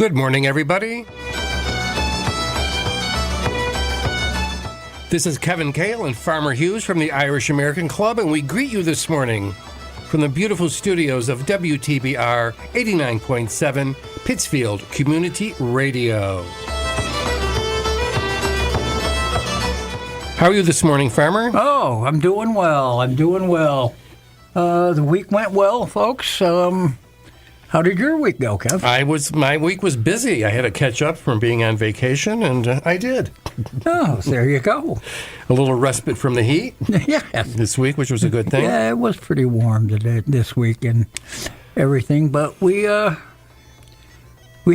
Good morning, everybody. This is Kevin Cale and Farmer Hughes from the Irish American Club, and we greet you this morning from the beautiful studios of WTBR 89.7 Pittsfield Community Radio. How are you this morning, Farmer? Oh, I'm doing well. The week went well, folks. How did your week go, Kev? My week was busy. I had to catch up from being on vacation, and I did. Oh, there you go. A little respite from the heat Yeah. this week, which was a good thing. Yeah, it was pretty warm this week and everything, but we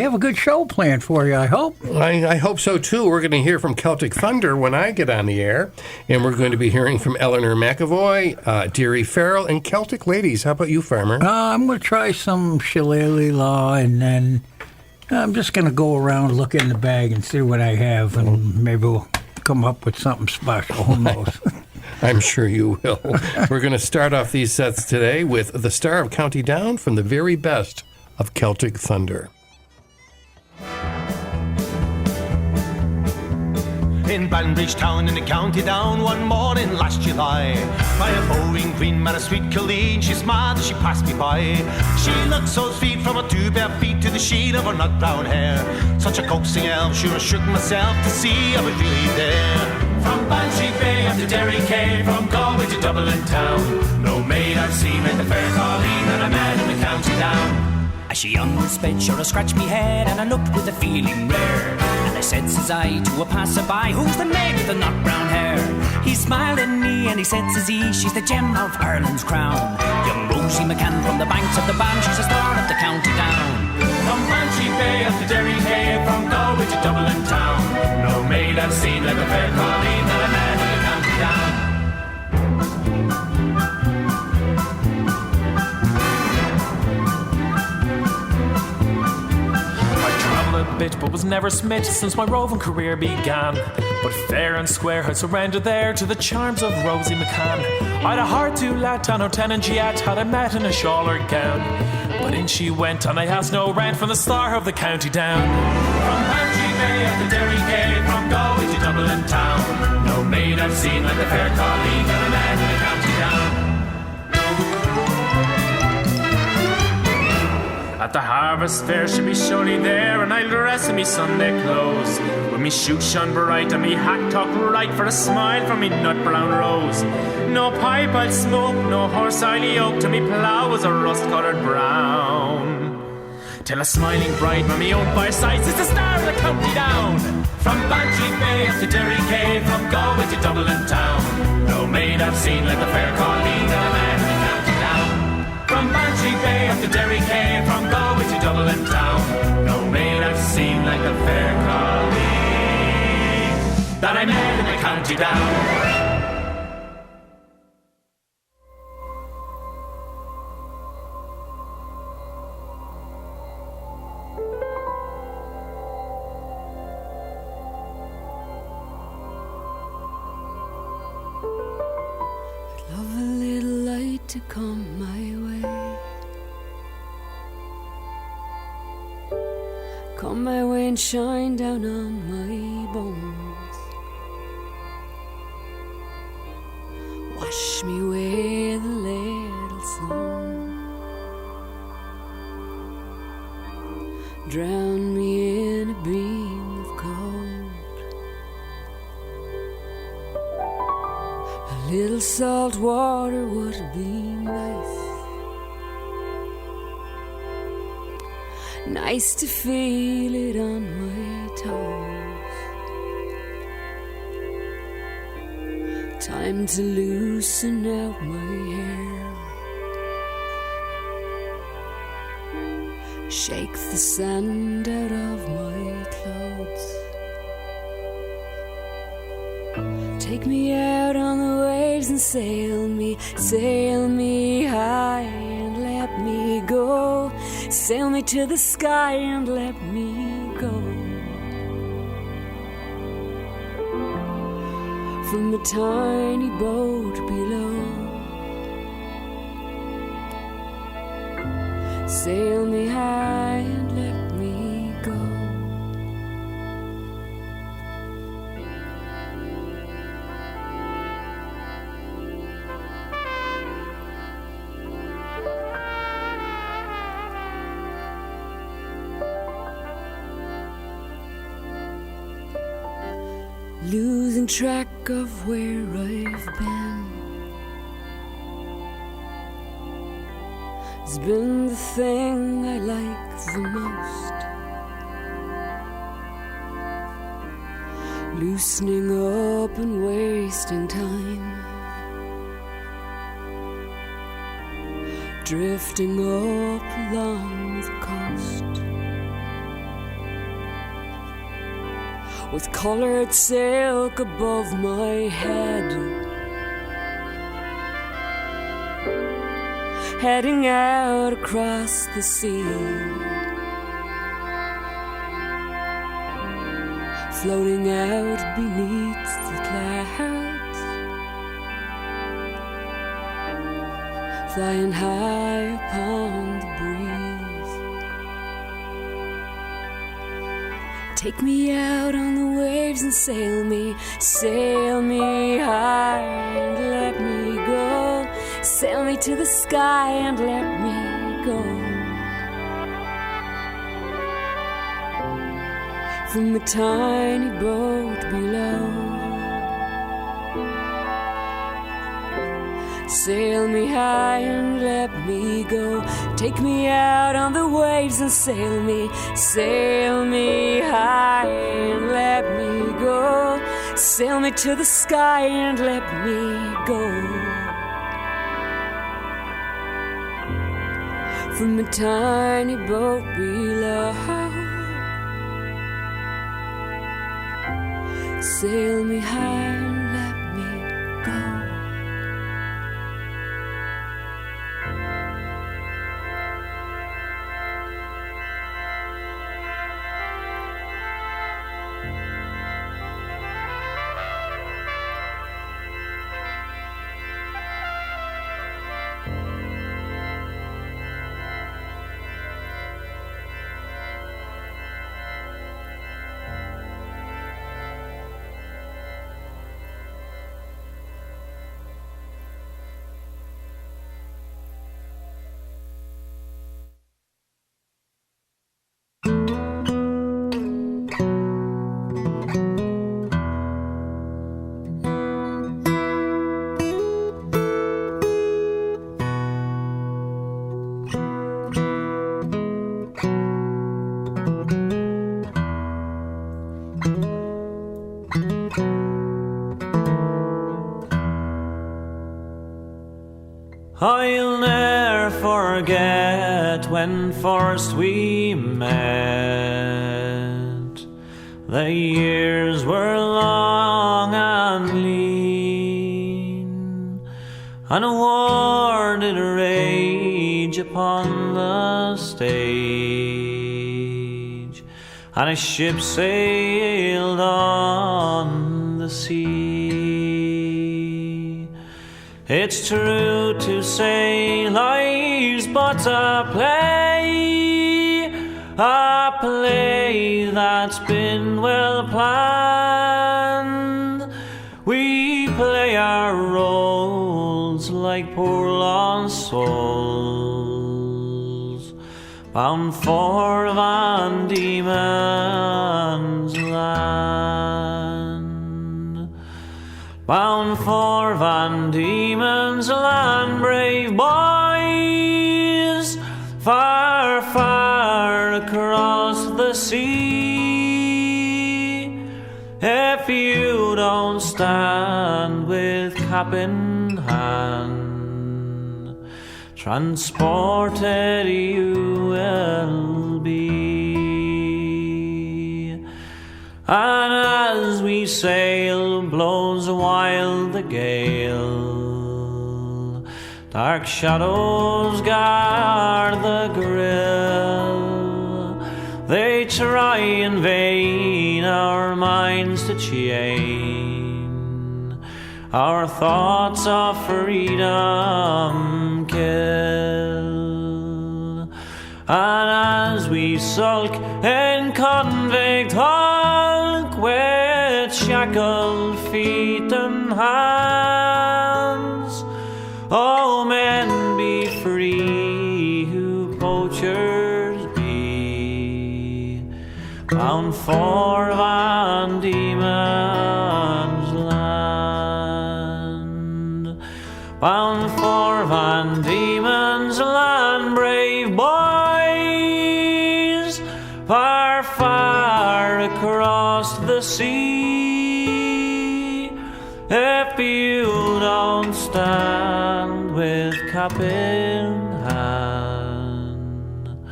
have a good show planned for you, I hope. I hope so, too. We're going to hear from Celtic Thunder when I get on the air, and we're going to be hearing from Eleanor McAvoy, Deary Farrell, and Celtic Ladies. How about you, Farmer? I'm going to try some shillelagh law, and then I'm just going to go around, look in the bag, and see what I have, and maybe we'll come up with something special. Who knows? I'm sure you will. We're going to start off these sets today with the Star of County Down from the very best of Celtic Thunder. In Banbridge Town in the County Down one morning last July, by a bowling green met a sweet Colleen. She smiled as she passed me by. She looked so sweet from her two bare feet to the sheen of her nut brown hair. Such a coaxing elf, sure I shook myself to see I was really there. From Banshee Bay up to Derry Cave, from Galway to Dublin Town, no maid I've seen like the fair Colleen that I met in the County Down. As she on the sped, sure I scratched me head, and I looked with a feeling rare. And I says I, to a passerby, who's the maid with the nut brown hair? He smiled at me and he said, says he, she's the gem of Ireland's crown. Young Rosie McCann from the banks of the Bann, she's a star of the County Down. From Banshee Bay up to Derry Cave, from Galway to Dublin Town, no maid I've seen like the fair Colleen that I met in the County Down. Bit, but was never smit since my roving career began. But fair and square I'd surrender there to the charms of Rosie McCann. I'd a heart to let on her tenant yet, had I met in a shawl or gown. But in she went, and I asked no rent from the star of the County Down. From Banshee Bay up to Derry Cave, from Galway to Dublin Town, no maid I've seen like the fair Colleen that I met in the County Down. At the harvest fair she'll be surely there, and I'll dress in me Sunday clothes, with me shoes shone bright and me hat tucked right for a smile from me nut brown rose. No pipe I'll smoke, no horse I'll yoke, to me plough was a rust-coloured brown. Till a smiling bride by me own fireside is the star of the County Down. From Banshee Bay up to Derry Cave, from Galway to Dublin Town, no maid I've seen like the fair Colleen that I met in the County Down. From Banshee Bay up to Derry Cave, from Galway to Dublin Town, no maid I've seen like the fair Colleen that I met in the County Down. Love a little light to come my way. Come my way and shine down on my bones. Wash me with a little sun. Drown me in a beam of gold. A little salt water would be nice. Nice to feel it on my toes. Time to loosen out my hair. Shake the sand out of my clothes. Take me out on the waves and sail me high and let me go. Sail me to the sky and let me go. From the tiny boat below, sail me high and let me go. losing track of where I've been. It's been the thing I like the most. Loosening up and wasting time. Drifting up along the coast. With colored silk above my head. Heading out across the sea. Floating out beneath the clouds. Flying high upon the breeze. Take me out on the waves and sail me high and let me go. Sail me to the sky and let me go. From the tiny boat below. Sail me high and let me go. Take me out on the waves and sail me high and let me go. Sail me to the sky and let me go. From the tiny boat below. Sail me high and let me go. I'll ne'er forget when first we met. The years were long and lean, and a war did rage upon the stage, and a ship sailed on the sea. It's true to say life's but a play that's been well planned. We play our roles like poor lost souls, bound for Van Diemen's land. Bound for Van Diemen's land, brave boys, far, far across the sea. If you don't stand with cap in hand, transported you will be. And as we sail, blows wild the gale, dark shadows guard the grill. They try in vain our minds to chain, our thoughts of freedom kill. And as we sulk in convict hulk, with shackled feet and hands, oh, men be free who poachers be, bound for Van Diemen's Land. Bound for Van Diemen's Land, brave boys, far, far across the sea. If you don't stand with cap in hand,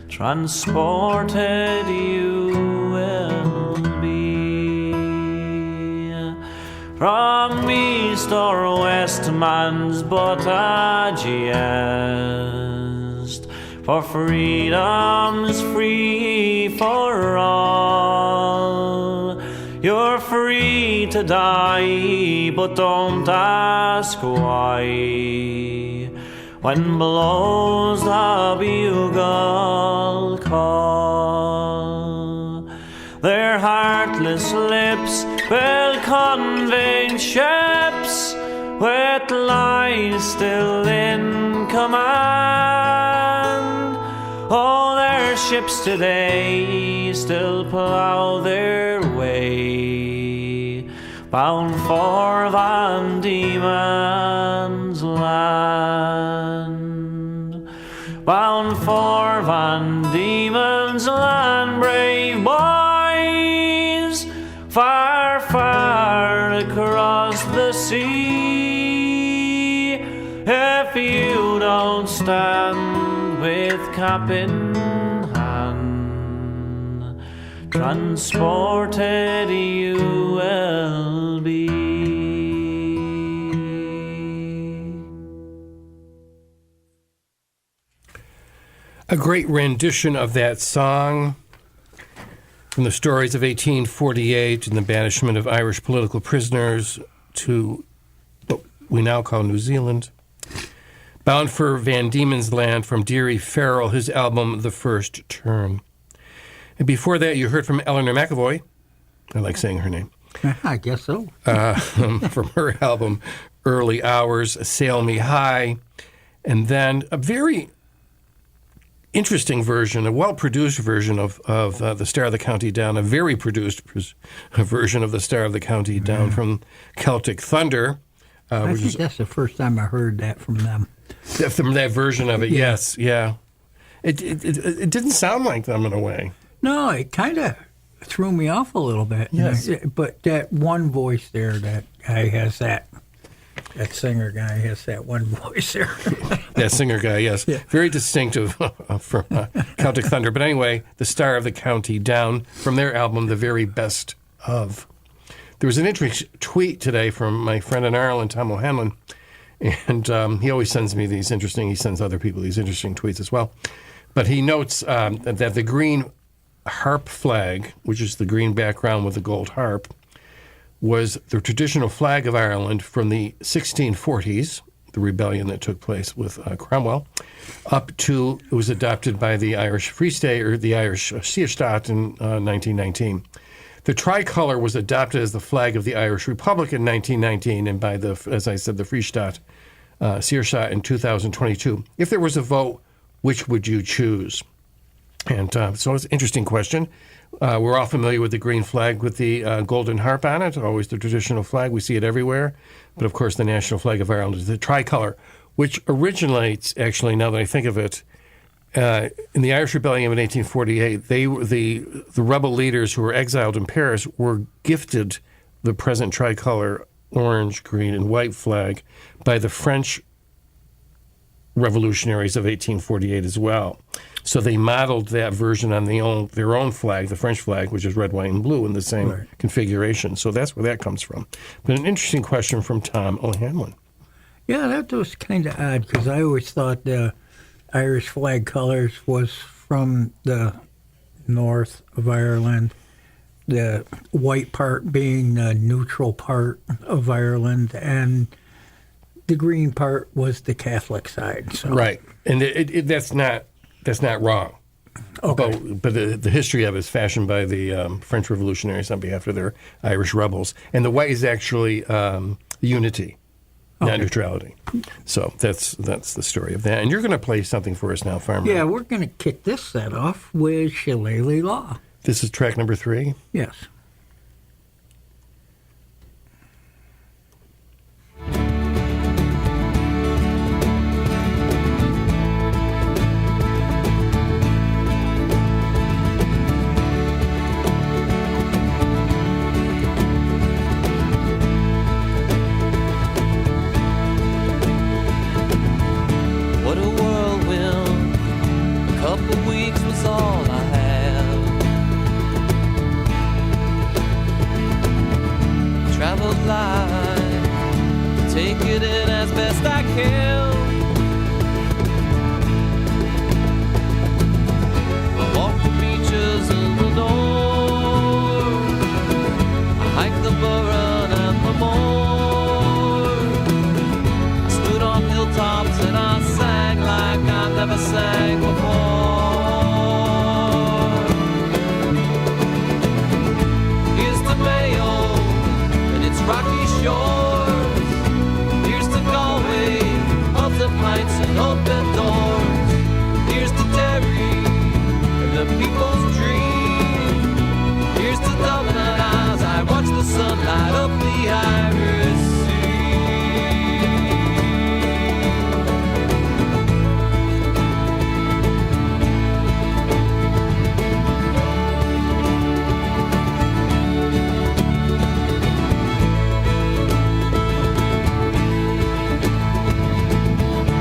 transported you will be. From east or west, man's but a jest, for freedom's free for all. You're free to die, but don't ask why. When blows the bugle call, their heartless lips will convey ships with lies still in command. Oh, their ships today still plough their way, bound for Van Diemen's Land. Bound for Van Diemen's Land, brave boys, far, far across the sea. If you don't stand with cap in hand, transported you will be. A great rendition of that song from the stories of 1848 and the banishment of Irish political prisoners to what we now call New Zealand. Bound for Van Diemen's Land from Deary Farrell, his album The First Turn. And before that, you heard from Eleanor McAvoy. I like saying her name. I guess so. From her album Early Hours, Sail Me High. And then a very interesting version, a well-produced version of The Star of the County Down, a very produced version of The Star of the County Down from Celtic Thunder. I think that's the first time I heard that from them. From that version of it, yes, yeah. It didn't sound like them in a way. No, it kind of threw me off a little bit. Yes. But that one voice there, that guy has that singer guy has that one voice there. That singer guy, yes. Yeah. Very distinctive from Celtic Thunder. But anyway, The Star of the County Down from their album, The Very Best Of. There was an interesting tweet today from my friend in Ireland, Tom O'Hanlon, and he always sends me these interesting, he sends other people these interesting tweets as well. But he notes that the green harp flag, which is the green background with the gold harp, was the traditional flag of Ireland from the 1640s, the rebellion that took place with Cromwell, up to, it was adopted by the Irish Free State, or the Irish Seerstaat in 1919. The tricolor was adopted as the flag of the Irish Republic in 1919 and by the, as I said, the Free State, Seerstaat in 2022. If there was a vote, which would you choose? And so it's an interesting question. We're all familiar with the green flag with the golden harp on it, always the traditional flag. We see it everywhere. But, of course, the national flag of Ireland is the tricolor, which originates, actually, now that I think of it, in the Irish Rebellion of 1848, they were the rebel leaders who were exiled in Paris were gifted the present tricolor orange, green, and white flag by the French revolutionaries of 1848 as well. So they modeled that version on their own flag, the French flag, which is red, white, and blue in the same configuration. So that's where that comes from. But an interesting question from Tom O'Hanlon. Yeah, that was kind of odd because I always thought the Irish flag colors was from the north of Ireland, the white part being the neutral part of Ireland, and the green part was the Catholic side. So. Right, and that's not wrong. Okay. But the history of it is fashioned by the French revolutionaries on behalf of their Irish rebels. And the white is actually unity, not neutrality. So that's the story of that. And you're going to play something for us now, Farmer. Yeah, we're going to kick this set off with Shillelagh Law. This is track number 3? Yes. What a whirlwind, a couple weeks was all I had. Traveled light, take it in as best I can. I walked the beaches in the north, I hiked the Burren and the Moor. I stood on hilltops and I sang like I never sang before. Here's to Mayo and its rocky shores. Here's to Galway, pubs and pints and open doors. Here's to Derry and the people's dream. Here's to Dublin as I watch the sun light up the Irish Sea.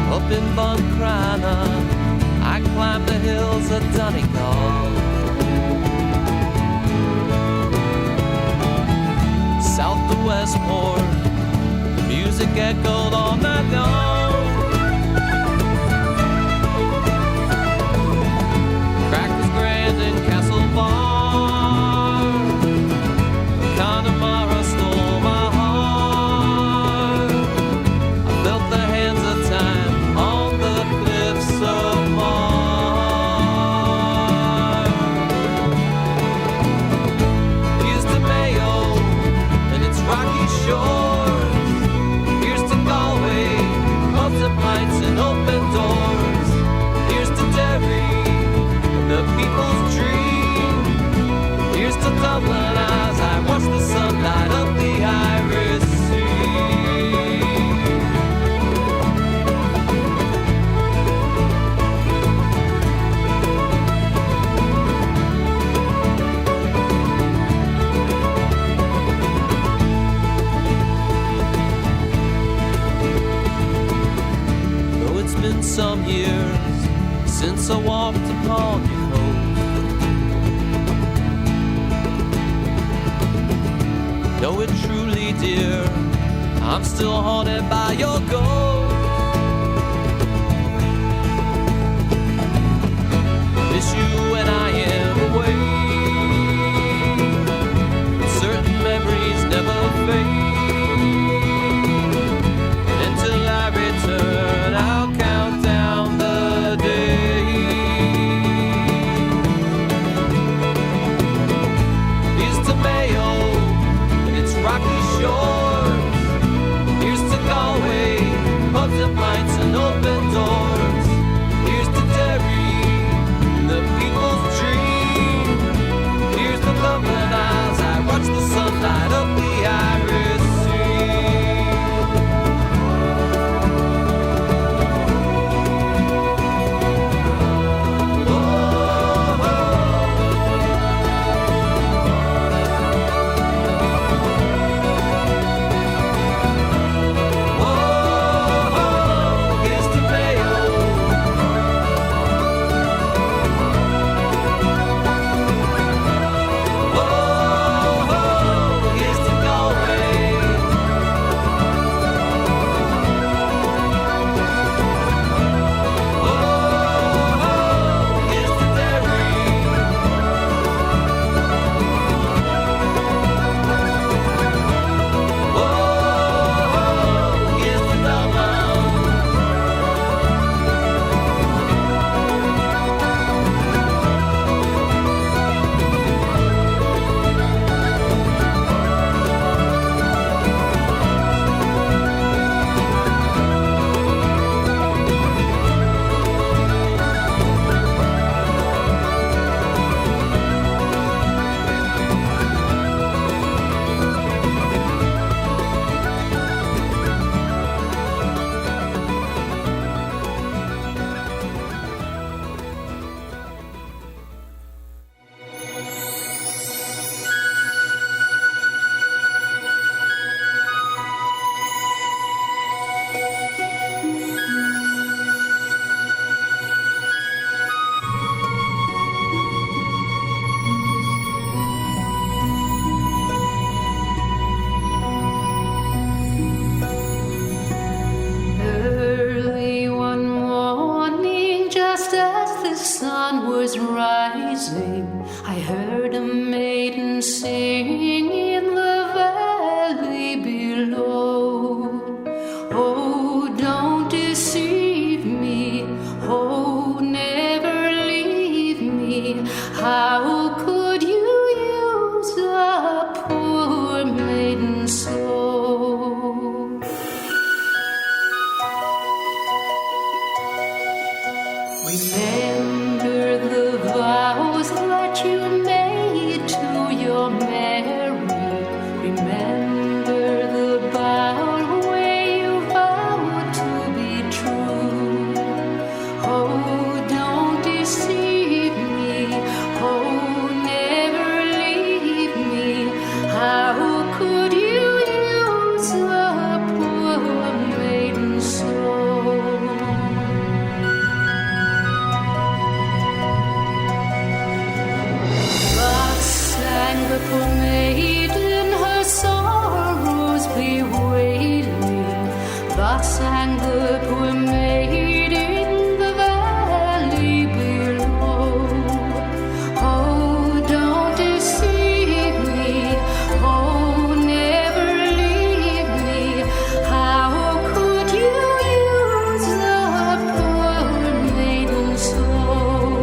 Up in Buncrana, I climbed the hills of Donegal. South to Westport, music echoed all night long. Crackers Grand and Castle Bar, Connemara stole my heart. I felt the hands of time on the cliffs of Mars. Here's to Mayo and its rocky shores. Here's to Galway, pubs and pints and open doors. Here's to Derry and the people's dream. Here's to Dublin as I watch the sun light up the Irish Sea. Though it's been some years since I walked upon your coast, know it truly, dear, I'm still haunted by your ghost. Miss you when I am away. Certain memories never fade. Until I return, I'll count down the days. Here's to Mayo and its rocky shores. Here's to Galway, pubs and pints and open doors. Here's to Derry and the people's dream. sing in the valley below. Oh, don't deceive me. Oh, never leave me. How could you use a poor maiden's soul? Remember the vows that you made to your Mary. Remember the bow where you vowed to be true. Oh, don't deceive me. Oh, never leave me. How could you use a poor maiden's soul? But sang the poor maiden, her sorrows bewailing. But sang the poor maiden, the valley below. Oh, don't deceive me. Oh, never leave me. How could you use a poor maiden's soul?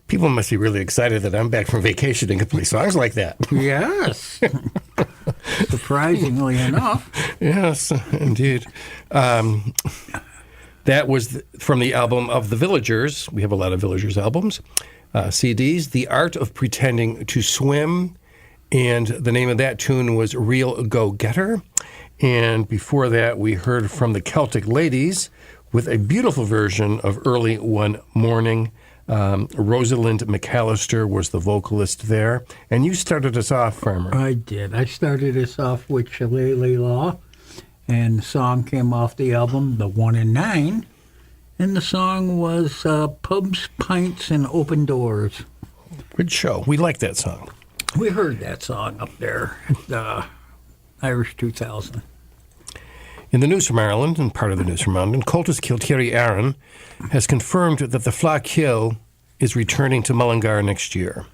People must be really excited that I'm back from vacation and can play songs like that. Yes. Surprisingly enough. Yes, indeed. That was from the album of the Villagers. We have a lot of Villagers albums, CDs. The Art of Pretending to Swim, and the name of that tune was Real Go-Getter. And before that, we heard from the Celtic Ladies with a beautiful version of Early One Morning. Rosalind McAllister was the vocalist there. And you started us off, Farmer. I did. I started us off with Shillelagh Law, and the song came off the album, The 1 and 9. And the song was Pubs, Pints, and Open Doors. Good show. We like that song. We heard that song up there at Irish 2000. In the news from Ireland, and part of the news from London, Cultus Kilterry Aaron has confirmed that the Fleadh Cheoil is returning to Mullingar next year.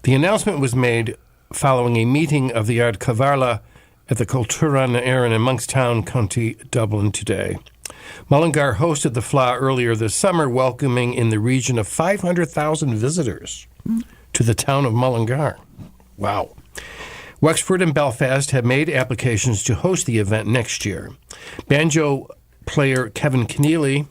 The announcement was made following a meeting of the Ard Cavarla at the Cultura na Éireann in Monkstown, County Dublin today. Mullingar hosted the Fleadh earlier this summer, welcoming in the region of 500,000 visitors to the town of Mullingar. Wow. Wexford and Belfast have made applications to host the event next year. Banjo player Kevin Keneally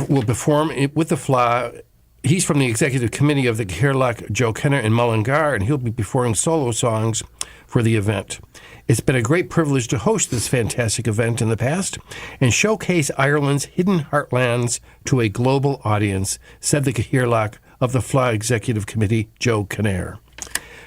will perform with the Fleadh. He's from the executive committee of the Caherloch Joe Kenner in Mullingar, and he'll be performing solo songs for the event. It's been a great privilege to host this fantastic event in the past and showcase Ireland's hidden heartlands to a global audience, said the Caherloch of the Fleadh Executive Committee, Joe Kenner.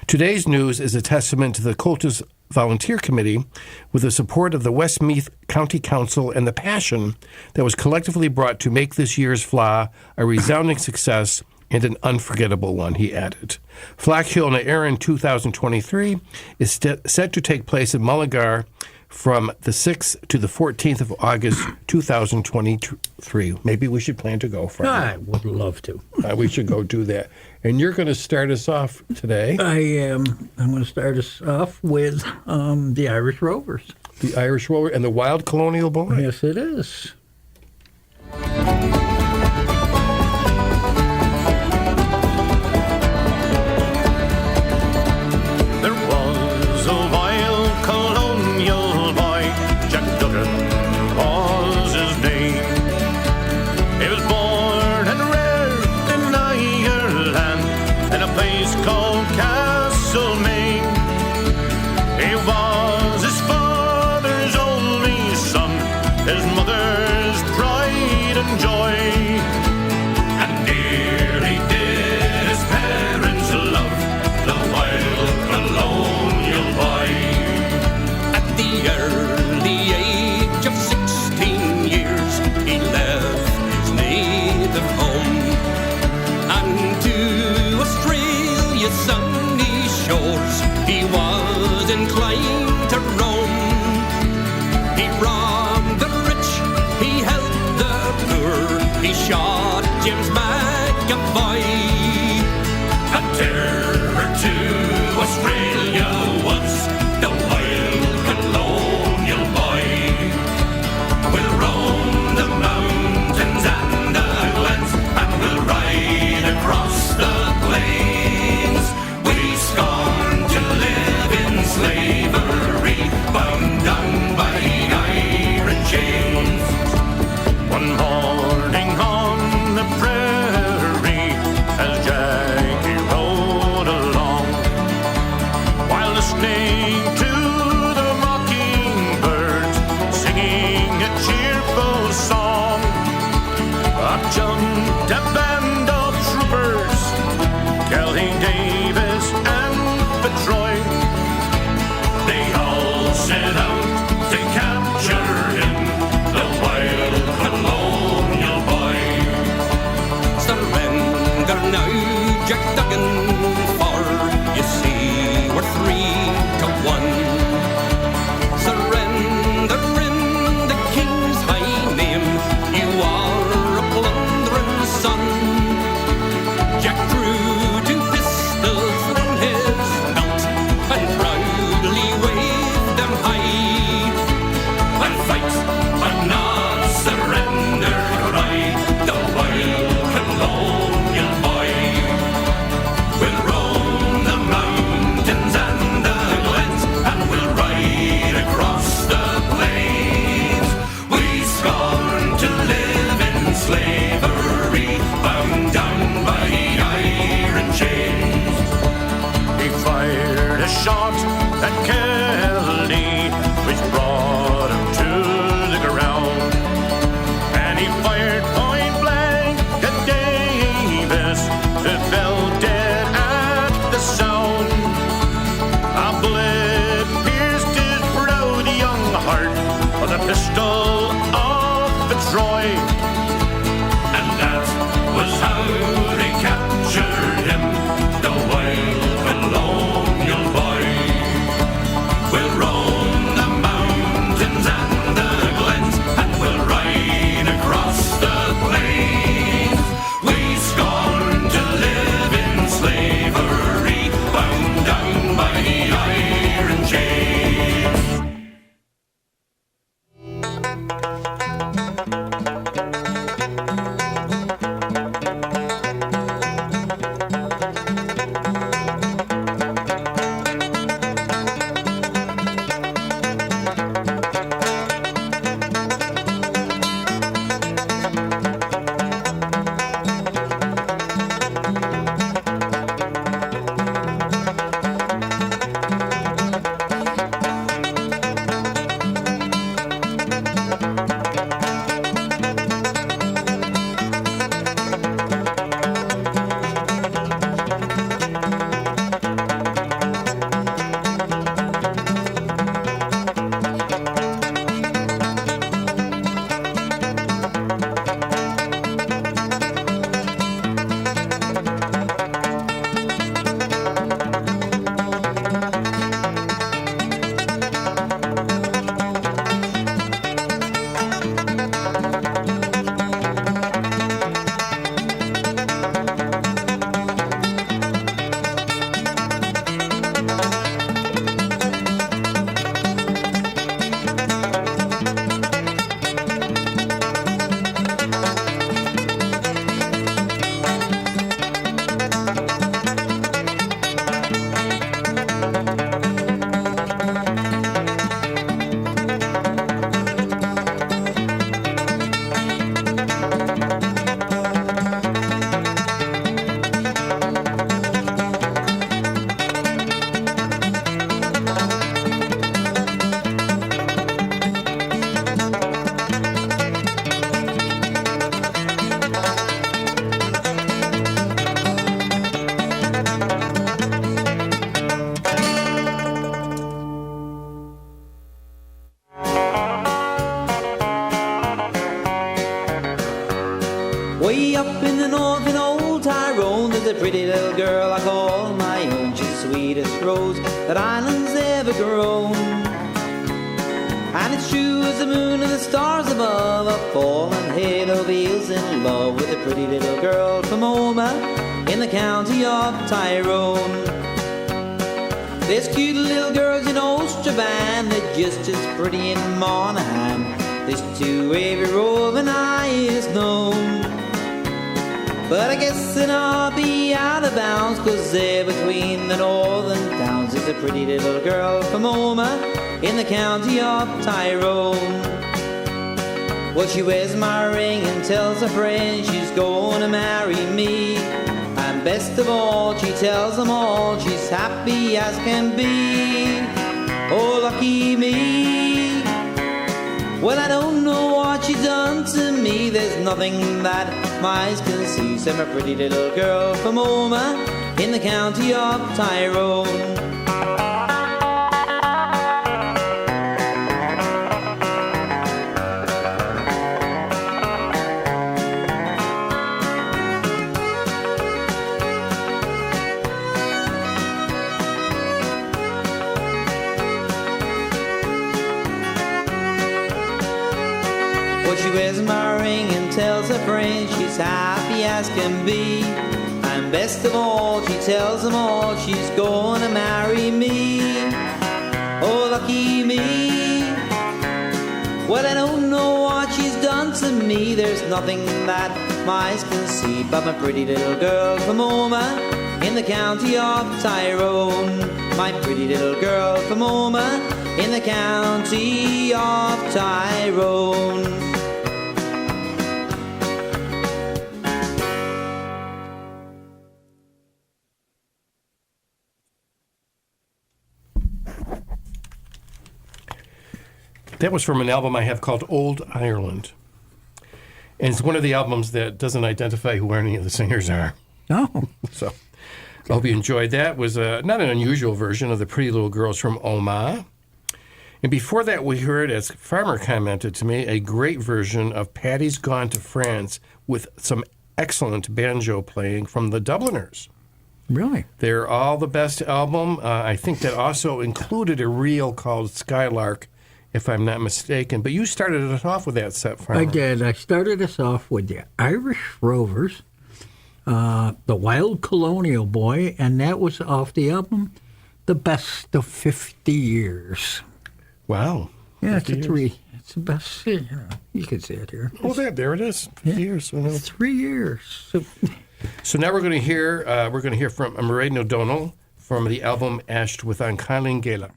Today's news is a testament to the Cultus Volunteer Committee with the support of the Westmeath County Council and the passion that was collectively brought to make this year's Fleadh a resounding success and an unforgettable one, he added. Fleadh Cheoil na Éireann 2023 is set to take place in Mullingar from the 6th to the 14th of August 2023. Maybe we should plan to go, Frank. I would love to. We should go do that. And you're going to start us off today. I am. I'm going to start us off with the Irish Rovers. The Irish Rover and the Wild Colonial Boy. Yes, it is. But not surrender, right? The wild colonial up in the north in old Tyrone, there's a pretty little girl I call my own. She's the sweetest rose that Ireland's ever grown. And it's true as the moon and the stars above, a fallen head of eels in love with a pretty little girl from Omagh in the county of Tyrone. There's cute little girls in Ostraban, they're just as pretty in Monaghan. There's two every row of an eye is known. But I guess that I'll be out of bounds, 'cause there between the northern towns is a pretty little girl from Omagh in the county of Tyrone. Well, she wears my ring and tells her friends she's gonna marry me. And best of all, she tells them all she's happy as can be. Oh, lucky me. Well, I don't know what she's done to me. There's nothing that my eyes can see. So I'm a pretty little girl from Omagh in the county of Tyrone. She wears my ring and tells her friends she's happy as can be. And best of all, she tells them all she's gonna marry me. Oh, lucky me. Well, I don't know what she's done to me. There's nothing that my eyes can see. But my pretty little girl from Omagh in the county of Tyrone. My pretty little girl from Omagh in the county of Tyrone. That was from an album I have called Old Ireland. And it's one of the albums that doesn't identify who any of the singers are. Oh. So I hope you enjoyed that. It was not an unusual version of the Pretty Little Girls from Omagh. And before that, we heard, as Farmer commented to me, a great version of Paddy's Gone to France with some excellent banjo playing from the Dubliners. Really? They're All the Best album. I think that also included a reel called Skylark, if I'm not mistaken. But you started us off with that set, Farmer. I did. I started us off with the Irish Rovers, the Wild Colonial Boy, and that was off the album The Best of 50 Years. Wow. Yeah, it's 50 a three. It's the best. You know, you can see it here. Oh, there it is. 50 years. I know. 3 years. So now we're going to hear from Mairead O'Donnell from the album Ashed with An Cailín Gaelach.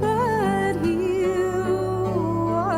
That hill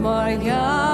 Smart yalla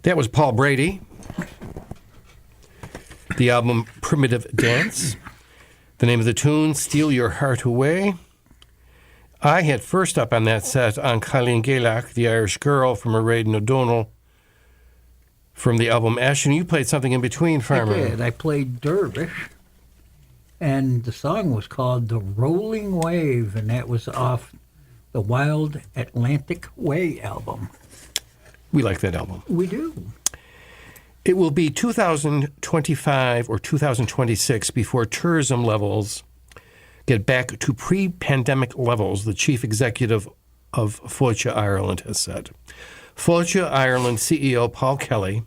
That was Paul Brady. The album Primitive Dance. The name of the tune, Steal Your Heart Away. I had first up on that set on Colleen Gaelic, the Irish Girl from Mairead O'Donnell, from the album Ash, and you played something in between, Farmer. I did. I played Dervish, and the song was called The Rolling Wave, and that was off the Wild Atlantic Way album. We like that album. We do. It will be 2025 or 2026 before tourism levels get back to pre-pandemic levels, the chief executive of Fáilte Ireland has said. Fáilte Ireland CEO Paul Kelly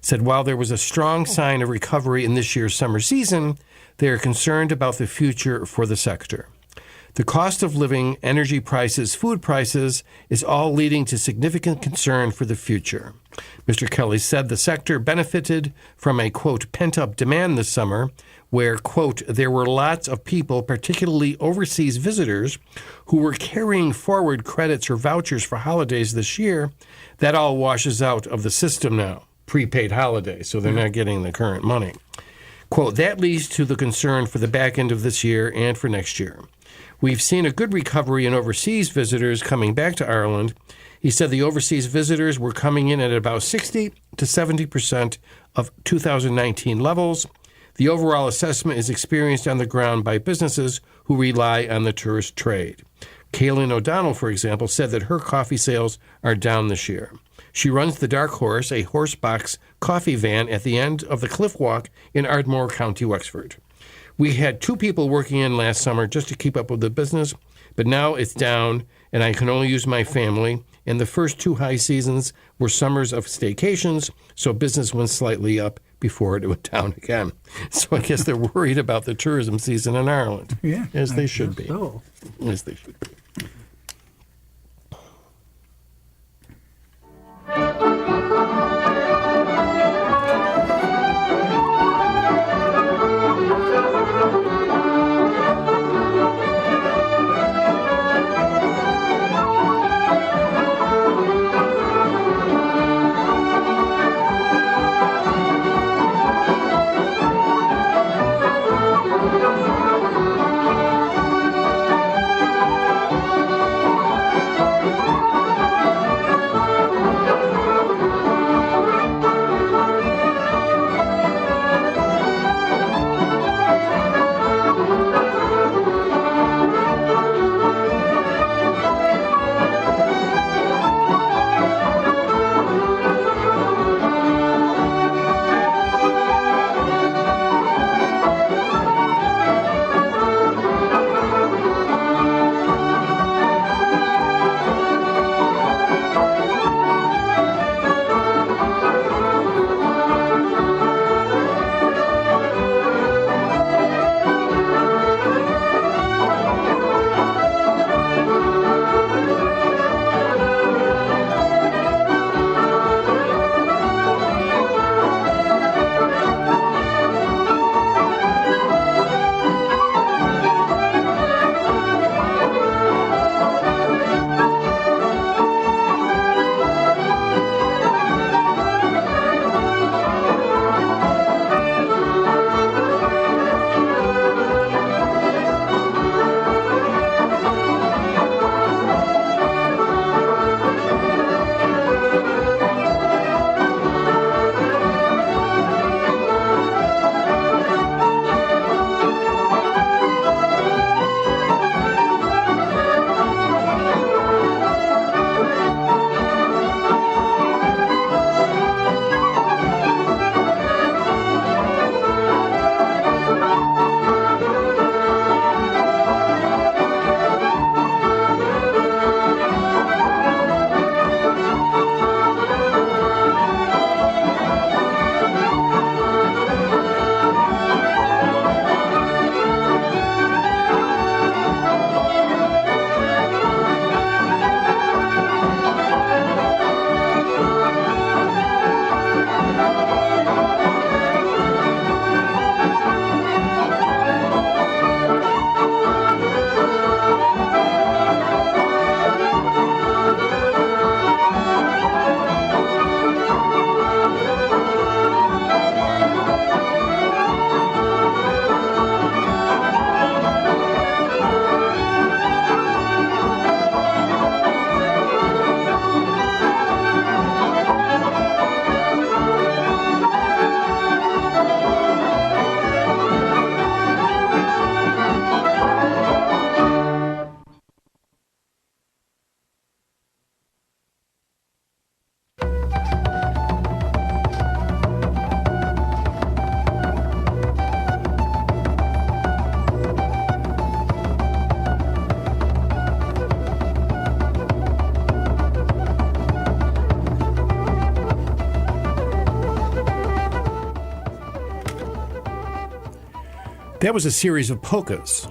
said while there was a strong sign of recovery in this year's summer season, they are concerned about the future for the sector. The cost of living, energy prices, food prices is all leading to significant concern for the future. Mr. Kelly said the sector benefited from a, quote, pent-up demand this summer where, quote, there were lots of people, particularly overseas visitors, who were carrying forward credits or vouchers for holidays this year. That all washes out of the system now, prepaid holidays, so they're not getting the current money. Quote, that leads to the concern for the back end of this year and for next year. We've seen a good recovery in overseas visitors coming back to Ireland. He said the overseas visitors were coming in at about 60 to 70% of 2019 levels. The overall assessment is experienced on the ground by businesses who rely on the tourist trade. Kaylin O'Donnell, for example, said that her coffee sales are down this year. She runs the Dark Horse, a horse box coffee van at the end of the Cliff Walk in Ardmore, County Wexford. We had 2 people working in last summer just to keep up with the business, but now it's down, and I can only use my family. And the first 2 high seasons were summers of staycations, so business went slightly up before it went down again. So I guess they're worried about the tourism season in Ireland. Yeah, as they should be. So. As they should be. That was a series of polkas.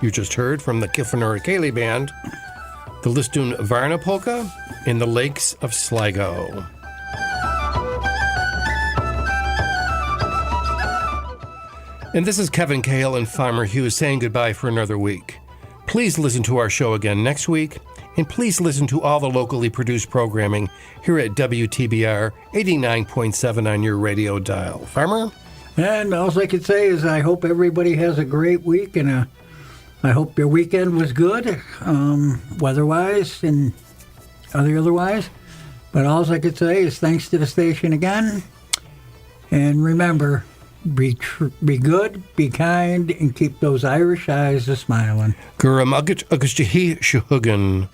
You just heard from the Kilfenora Cayley Band, the Listun Varna Polka, in the Lakes of Sligo. And this is Kevin Cale and Farmer Hughes saying goodbye for another week. Please listen to our show again next week, and please listen to all the locally produced programming here at WTBR 89.7 on your radio dial. Farmer? And all I can say is I hope everybody has a great week, and I hope your weekend was good, weather-wise and otherwise. But all I could say is thanks to the station again. And remember, be good, be kind, and keep those Irish eyes a-smiling. Gura Mugget Agus Jahi Shuhugan.